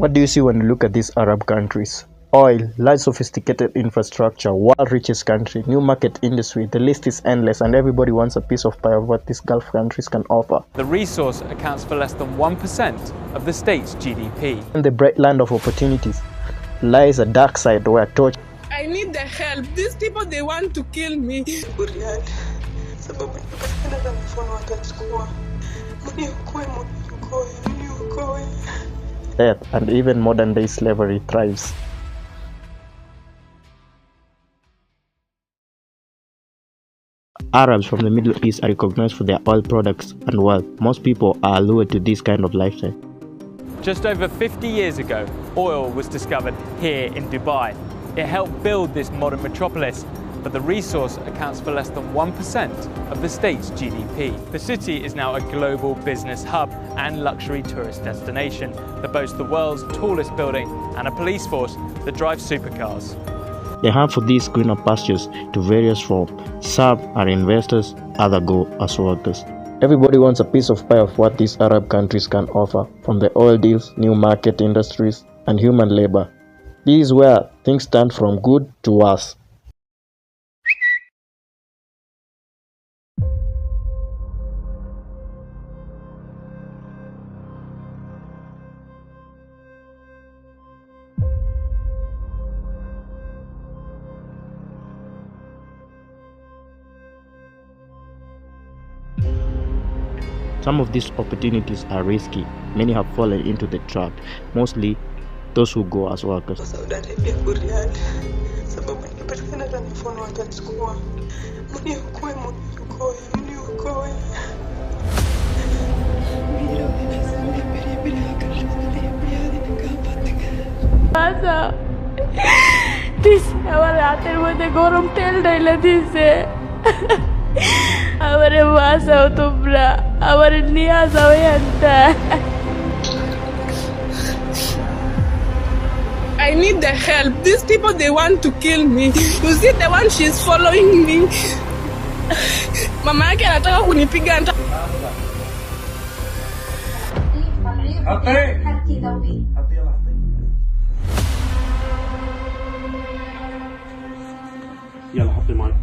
What do you see when you look at these Arab countries? Oil, large sophisticated infrastructure, world richest country, new market industry, the list is endless and everybody wants a piece of pie of what these Gulf countries can offer. The resource accounts for less than 1% of the state's GDP. In the bright land of opportunities lies a dark side where torture. I need the help. These people, they want to kill me. Death and even modern day slavery thrives. Arabs from the Middle East are recognized for their oil products and wealth. Most people are allured to this kind of lifestyle. Just over 50 years ago, oil was discovered here in Dubai. It helped build this modern metropolis, but the resource accounts for less than 1% of the state's GDP. The city is now a global business hub and luxury tourist destination that boasts the world's tallest building and a police force that drives supercars. They hunt for these greener pastures to various forms. Some are investors, others go as workers. Everybody wants a piece of pie of what these Arab countries can offer, from the oil deals, new market industries, and human labor. This is where things turn from good to worse. Some of these opportunities are risky. Many have fallen into the trap, mostly those who go as workers. I need the help. These people, they want to kill me. You see the one, she's following me. Mama yake anataka kunipiga. يلا حطي معي.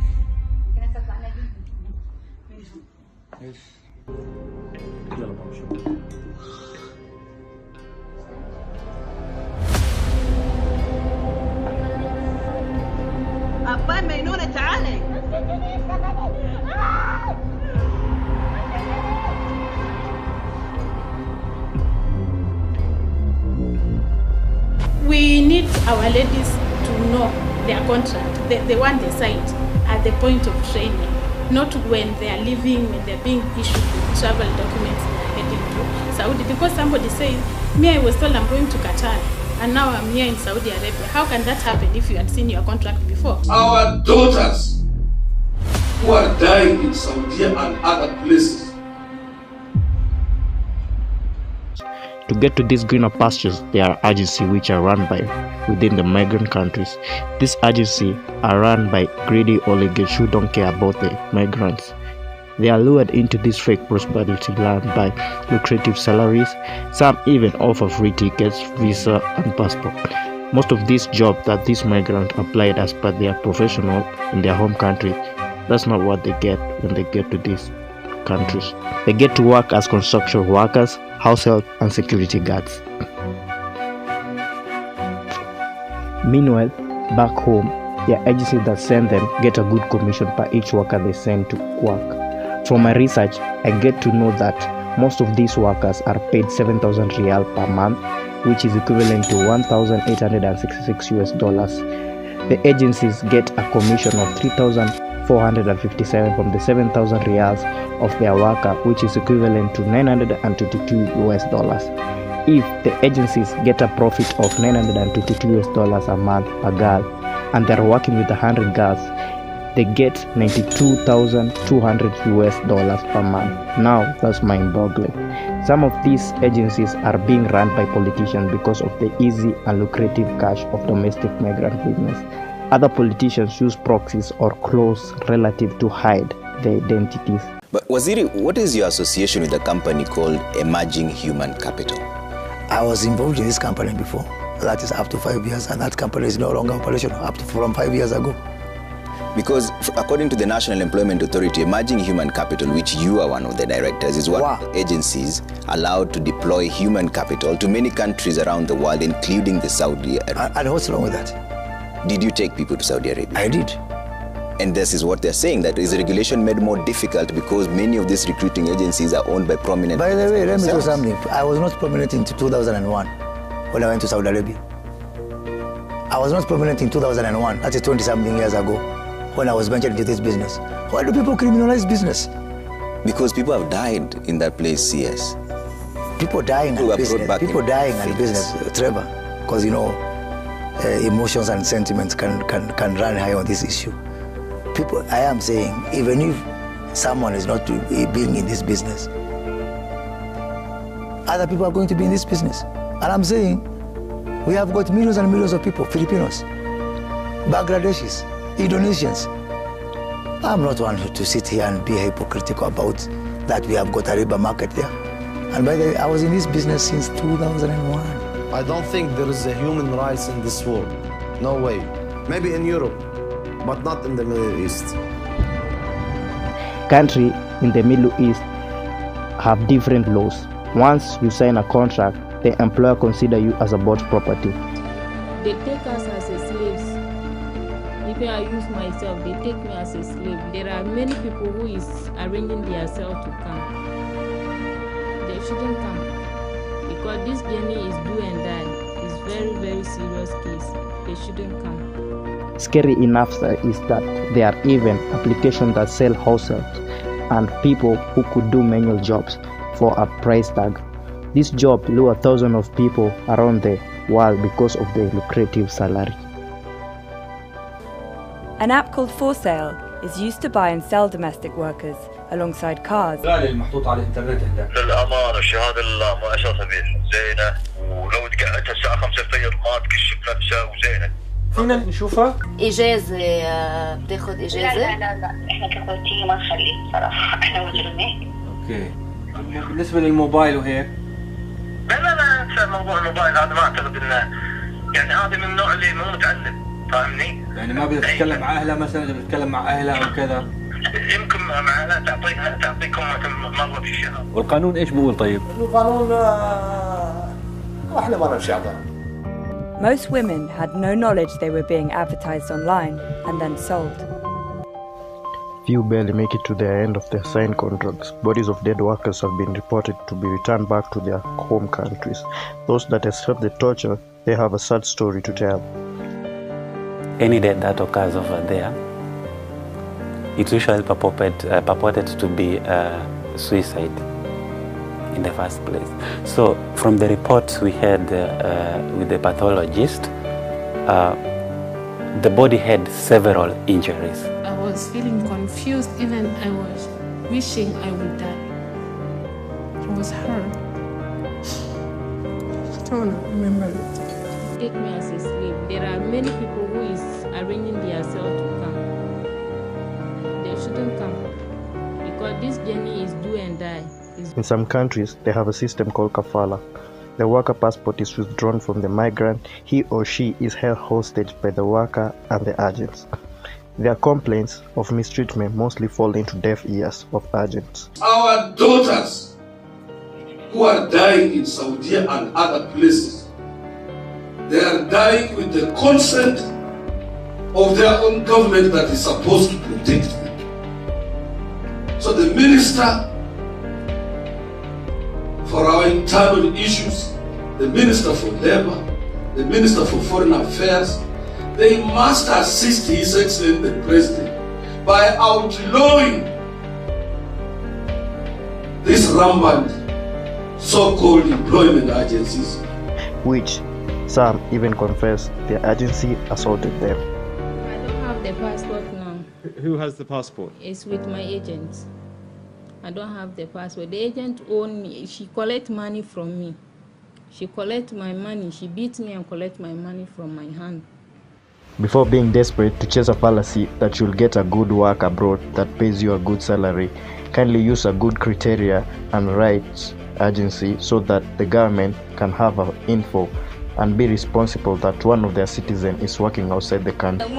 يلا بقى أبا مينونة تعالي. We need our ladies to know their contract, the one they signed at the point of training, not when they are leaving, when they're being issued with travel documents they are heading to Saudi. Because somebody says, me, I was told I'm going to Qatar, and now I'm here in Saudi Arabia. How can that happen if you had seen your contract before? Our daughters who are dying in Saudi and other places. To get to these greener pastures, there are agencies which are run by within the migrant countries. These agencies are run by greedy oligarchs who don't care about the migrants. They are lured into this fake prosperity land by lucrative salaries. Some even offer free tickets, visa, and passport. Most of these jobs that these migrants applied as per their professional in their home country, that's not what they get when they get to these countries. They get to work as construction workers, house help, and security guards. Meanwhile, back home, their agencies that send them get a good commission per each worker they send to work. From my research, I get to know that most of these workers are paid 7,000 riyal per month, which is equivalent to 1,866 US dollars. The agencies get a commission of 3,457 from the 7,000 riyals of their worker, which is equivalent to 922 US dollars. If the agencies get a profit of 922 US dollars a month per girl, and they're working with 100 girls, they get 92,200 US dollars per month. Now that's mind-boggling. Some of these agencies are being run by politicians because of the easy and lucrative cash of domestic migrant business. Other politicians use proxies or close relatives to hide their identities. But Waziri, what is your association with a company called Emerging Human Capital? I was involved in this company before. That is up to 5 years, and that company is no longer operational from 5 years ago. Because according to the National Employment Authority, emerging human capital, which you are one of the directors, is one of the agencies allowed to deploy human capital to many countries around the world, including the Saudi Arabia. And what's wrong with that? Did you take people to Saudi Arabia? I did. And this is what they're saying, that is regulation made more difficult because many of these recruiting agencies are owned by prominent. By the way, let me tell you something. I was not prominent in 2001 when I went to Saudi Arabia. I was not prominent in 2001, that is 20-something years ago, when I was ventured into this business. Why do people criminalize business? Because people have died in that place, CS. People dying in business. People dying in business, Trevor, because you know, emotions and sentiments can run high on this issue. People, I am saying, even if someone is not being in this business, other people are going to be in this business. And I'm saying, we have got millions and millions of people, Filipinos, Bangladeshis, Indonesians. I'm not one to sit here and be hypocritical about that we have got a labor market there. And by the way, I was in this business since 2001. I don't think there is a human rights in this world. No way. Maybe in Europe, but not in the Middle East. Countries in the Middle East have different laws. Once you sign a contract, the employer considers you as a bought property. They take us as slaves. If I use myself, they take me as a slave. There are many people who is arranging themselves to come. They shouldn't come. Because this journey is do and die. It's very, very serious case. They shouldn't come. Scary enough is that there are even applications that sell houses and people who could do manual jobs for a price tag. This job lure thousands of people around the world because of the lucrative salary. An app called For Sale is used to buy and sell domestic workers alongside cars. المحطوط على الانترنت للأمانة الشهادة المؤسسة زينة ولو دققتها الساعة 5 الفجر ما تكشف نفسها وزينة. فينا نشوفها؟ إجازة بتاخد إجازة؟ لا إحنا كرواتية ما نخلي صراحة إحنا مجرمين. أوكي. بالنسبة للموبايل وهيك؟ لا انسى موضوع الموبايل هذا ما اعتقد انه يعني هذا من النوع اللي مو متعلم فاهمني؟ يعني ما بدك تتكلم مع اهلها مثلا اذا بتتكلم مع اهلها او كذا؟ يمكن مع اهلها تعطيكم مرة في الشهر. والقانون ايش بقول طيب؟ القانون احنا ما نمشي على Most women had no knowledge they were being advertised online and then sold. Few barely make it to the end of their signed contracts. Bodies of dead workers have been reported to be returned back to their home countries. Those that escaped the torture, they have a sad story to tell. Any death that occurs over there, it's usually purported to be suicide in the first place. So from the reports we had with the pathologist, the body had several injuries. I was feeling confused, even I was wishing I would die. It was her. I don't remember it. Take me as a slave. There are many people who is arranging themselves to come. They shouldn't come. Because this journey is do and die. In some countries, they have a system called kafala. The worker passport is withdrawn from the migrant. He or she is held hostage by the worker and the agents. Their complaints of mistreatment mostly fall into deaf ears of agents. Our daughters who are dying in Saudi and other places, they are dying with the consent of their own government that is supposed to protect them. So the minister for our internal issues, the Minister for Labor, the Minister for Foreign Affairs, they must assist His Excellency the President by outlawing these rampant so-called employment agencies. Which some even confess their agency assaulted them. I don't have the passport now. Who has the passport? It's with my agent. I don't have the passport. The agent owned me. She collect money from me. She collect my money. She beat me and collect my money from my hand. Before being desperate to chase a fallacy that you'll get a good work abroad that pays you a good salary, kindly use a good criteria and rights agency so that the government can have an info and be responsible that one of their citizens is working outside the country.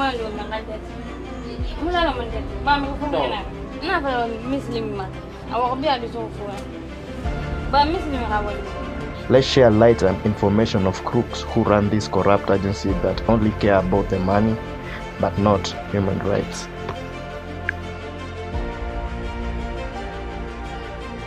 Let's share light and information of crooks who run this corrupt agency that only care about the money but not human rights.